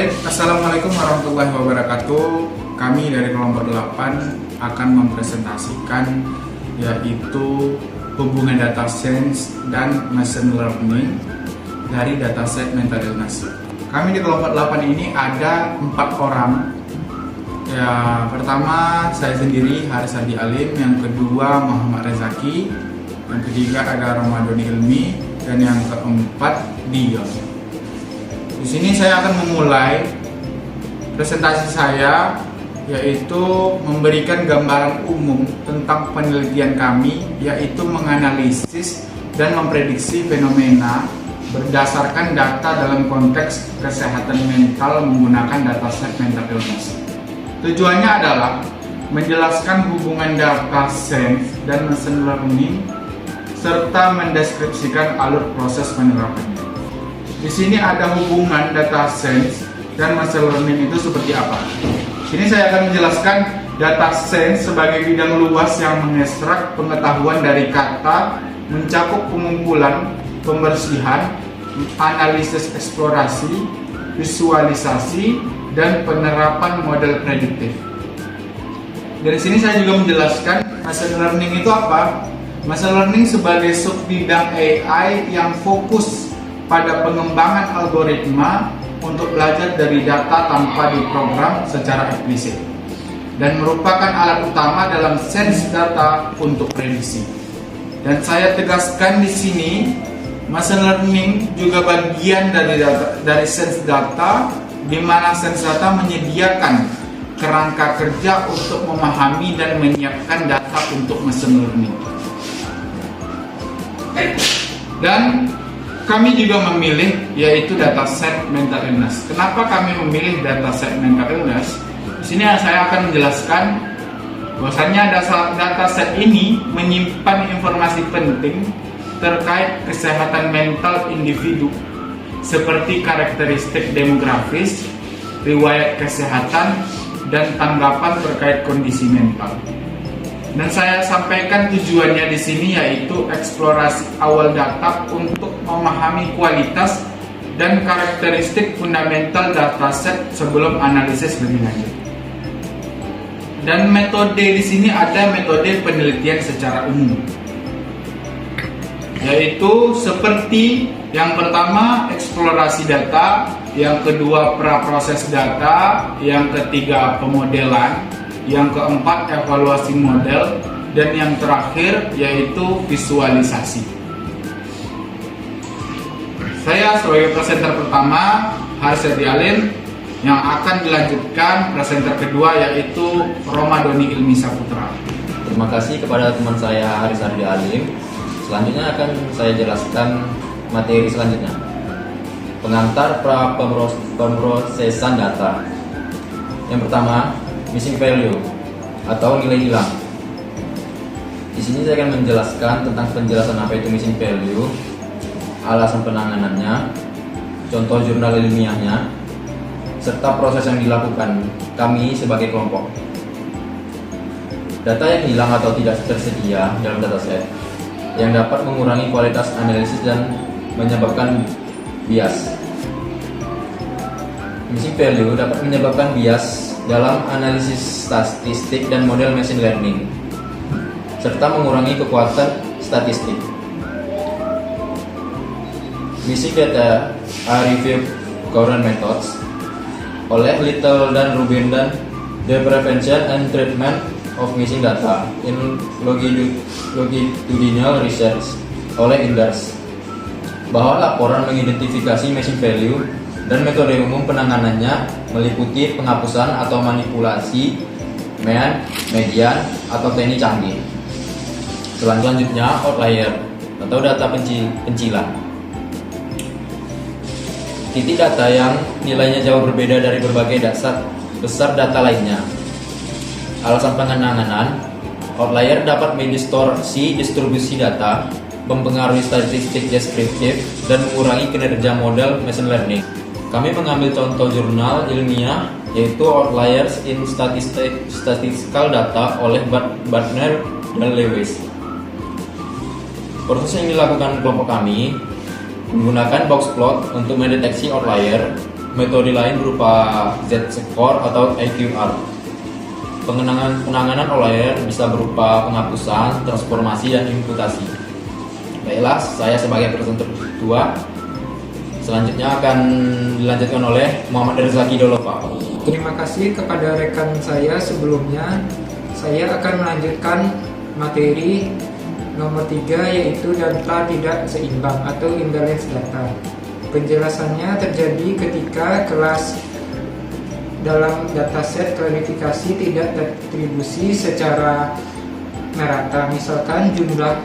Baik, Assalamualaikum warahmatullahi wabarakatuh. Kami dari kelompok 8 akan mempresentasikan yaitu hubungan data science dan machine learning dari dataset mental illness. Kami di kelompok 8 ini ada 4 orang. Ya, pertama saya sendiri Haris Adi Alim, yang kedua Muhammad Rezaki, yang ketiga ada Ramadhani Ilmi, dan yang keempat Dion. Di sini saya akan memulai presentasi saya, yaitu memberikan gambaran umum tentang penelitian kami, yaitu menganalisis dan memprediksi fenomena berdasarkan data dalam konteks kesehatan mental menggunakan dataset mental illness. Tujuannya adalah menjelaskan hubungan data science dan machine learning serta mendeskripsikan alur proses penerapannya. Di sini ada hubungan data science dan machine learning itu seperti apa. Sini saya akan menjelaskan data science sebagai bidang luas yang mengekstrak pengetahuan dari kata, mencakup pengumpulan, pembersihan, analisis eksplorasi, visualisasi, dan penerapan model prediktif. Dari sini saya juga menjelaskan machine learning itu apa. Machine learning sebagai subbidang AI yang fokus pada pengembangan algoritma untuk belajar dari data tanpa diprogram secara eksplisit, dan merupakan alat utama dalam sains data untuk prediksi. Dan saya tegaskan di sini, machine learning juga bagian dari sains data, di mana sains data menyediakan kerangka kerja untuk memahami dan menyiapkan data untuk machine learning. Dan kami juga memilih yaitu dataset mental illness. Kenapa kami memilih dataset mental illness? Di sini saya akan menjelaskan bahwasanya dataset ini menyimpan informasi penting terkait kesehatan mental individu, seperti karakteristik demografis, riwayat kesehatan, dan tanggapan terkait kondisi mental. Dan saya sampaikan tujuannya di sini yaitu eksplorasi awal data untuk memahami kualitas dan karakteristik fundamental dataset sebelum analisis lebih lanjut. Dan metode di sini ada metode penelitian secara umum, yaitu seperti yang pertama eksplorasi data, yang kedua praproses data, yang ketiga pemodelan, yang keempat evaluasi model, dan yang terakhir yaitu visualisasi. Saya sebagai presenter pertama, Haris Adi Alim, yang akan dilanjutkan presenter kedua yaitu Ramadhani Ilmi Saputra. Terima kasih kepada teman saya Haris Adi Alim. Selanjutnya akan saya jelaskan materi selanjutnya. Pengantar pemrosesan data. Yang pertama, missing value atau nilai hilang. Di sini saya akan menjelaskan tentang penjelasan apa itu missing value, alasan penanganannya, contoh jurnal ilmiahnya, serta proses yang dilakukan kami sebagai kelompok. Data yang hilang atau tidak tersedia dalam dataset yang dapat mengurangi kualitas analisis dan menyebabkan bias. Missing value dapat menyebabkan bias dalam analisis statistik dan model machine learning, serta mengurangi kekuatan statistik. Missing data are reviewed current methods oleh Little dan Rubin dan The Prevention and Treatment of Missing Data in Longitudinal Research oleh Inders, bahwa laporan mengidentifikasi missing value dan metode umum penanganannya meliputi penghapusan atau manipulasi median atau teknik canggih. Selanjutnya outlier atau data pencilan. Titik data yang nilainya jauh berbeda dari berbagai dasar besar data lainnya. Alasan penanganan, outlier dapat mendistorsi distribusi data, mempengaruhi statistik deskriptif, dan mengurangi kinerja model machine learning. Kami mengambil contoh jurnal ilmiah yaitu Outliers in Statistical Data oleh Bartner dan Lewis. Proses yang dilakukan kelompok kami menggunakan box plot untuk mendeteksi outlier, Metode lain berupa Z-score atau EQR. Penanganan outlier bisa berupa penghapusan, transformasi, dan imputasi. Baiklah, saya sebagai presenter kedua. Selanjutnya akan dilanjutkan oleh Muhammad Rizaki Dolova. Terima kasih kepada rekan saya sebelumnya. Saya akan melanjutkan materi nomor 3, yaitu data tidak seimbang atau imbalance data. Penjelasannya terjadi ketika kelas dalam dataset klarifikasi tidak terdistribusi secara merata. Misalkan jumlah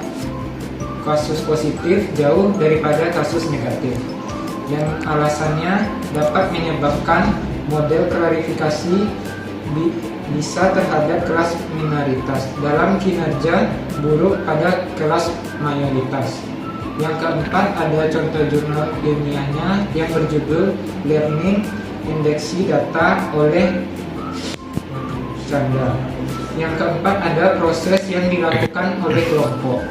kasus positif jauh daripada kasus negatif, yang alasannya dapat menyebabkan model klarifikasi bisa terhadap kelas minoritas dalam kinerja buruk pada kelas mayoritas. Yang keempat, ada contoh jurnal ilmiahnya yang berjudul Learning Indeksi Data oleh Chandra. Yang keempat, ada proses yang dilakukan oleh kelompok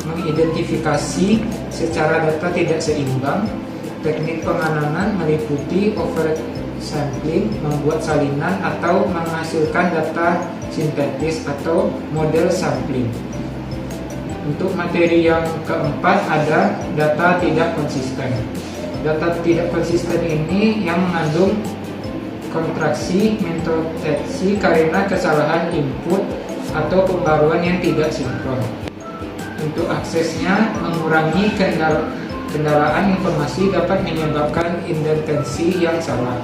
mengidentifikasi secara data tidak seimbang. Teknik penganan meliputi oversampling, membuat salinan atau menghasilkan data sintetis atau model sampling. Untuk materi yang keempat, ada data tidak konsisten. Data tidak konsisten ini yang mengandung kontraksi, mentoteksi karena kesalahan input atau pembaruan yang tidak sinkron. Untuk aksesnya, mengurangi kendaraan informasi dapat menyebabkan independensi yang salah.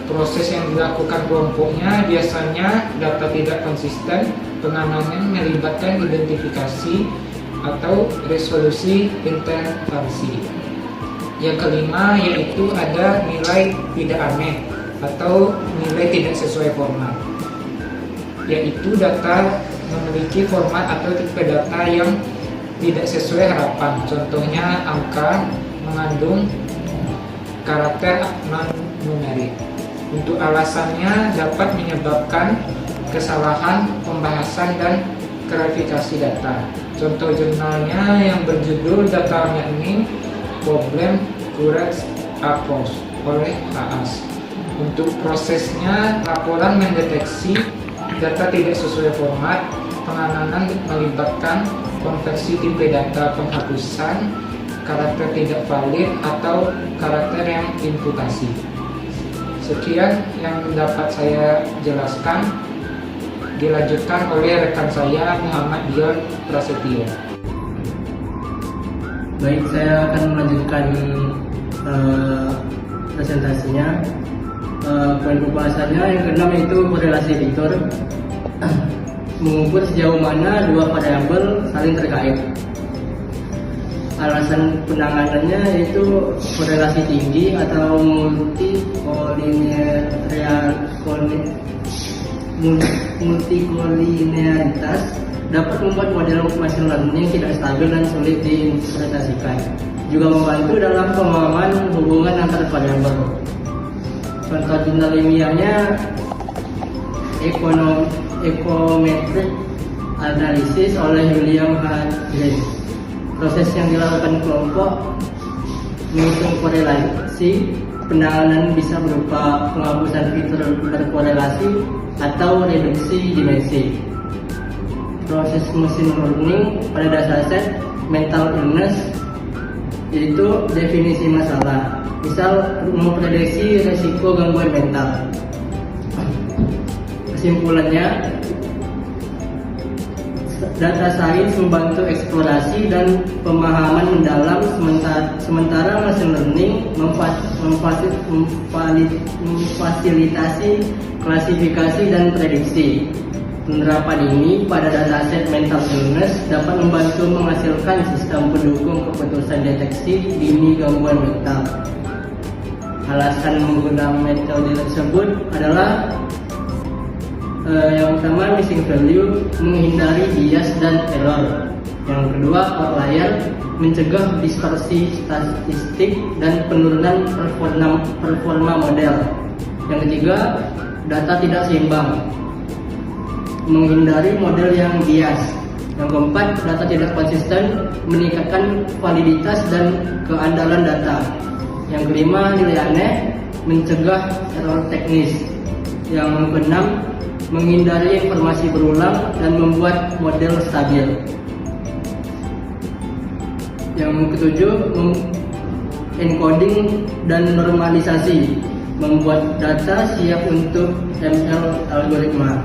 Proses yang dilakukan kelompoknya biasanya data tidak konsisten. Pengamanannya melibatkan identifikasi atau resolusi intervensi. Yang kelima, yaitu ada nilai tidak aneh atau nilai tidak sesuai format, yaitu data memiliki format atau tipe data yang tidak sesuai harapan. Contohnya, angka mengandung karakter non-numerik. Untuk alasannya dapat menyebabkan kesalahan pembahasan dan klarifikasi data. Contoh jurnalnya yang berjudul Data Mining Problem Correct Approach oleh Haas. Untuk prosesnya, laporan mendeteksi data tidak sesuai format. Penanganan melibatkan konversi tipe data, penghapusan karakter tidak valid atau karakter yang imputasi. Sekian yang dapat saya jelaskan. Dilanjutkan oleh rekan saya Muhammad Dion Prasetyo. Baik, saya akan melanjutkan presentasinya. Poin pembahasannya yang keenam yaitu korelasi editor. Mengukur sejauh mana dua variabel saling terkait. Alasan penanganannya yaitu korelasi tinggi atau multikolinearitas dapat membuat model machine learning tidak stabil dan sulit diinterpretasikan. Juga membantu dalam pemahaman hubungan antar variabel. Contoh jurnal ilmiahnya Econometric Analysis oleh William H. Green. Proses yang dilakukan kelompok menghitung korelasi. Penanganan bisa berupa penghapusan fitur berkorelasi atau reduksi dimensi. Proses machine learning pada dataset mental illness yaitu definisi masalah. Misal memprediksi resiko gangguan mental. Kesimpulannya, data sains membantu eksplorasi dan pemahaman mendalam, sementara machine learning memfasilitasi klasifikasi dan prediksi. Penerapan ini pada dataset mental illness dapat membantu menghasilkan sistem pendukung keputusan deteksi dini gangguan mental. Alasan menggunakan metode tersebut adalah yang pertama, missing value, menghindari bias dan error. Yang kedua, outlier, mencegah distorsi statistik dan penurunan performa model. Yang ketiga, data tidak seimbang, menghindari model yang bias. Yang keempat, data tidak konsisten, meningkatkan validitas dan keandalan data. Yang kelima, nilai aneh, mencegah error teknis. Yang keenam, menghindari informasi berulang dan membuat model stabil. Yang ketujuh, encoding dan normalisasi, membuat data siap untuk ML algoritma.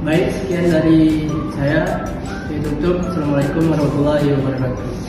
Baik, sekian dari saya. Ditutup. Assalamualaikum warahmatullahi wabarakatuh.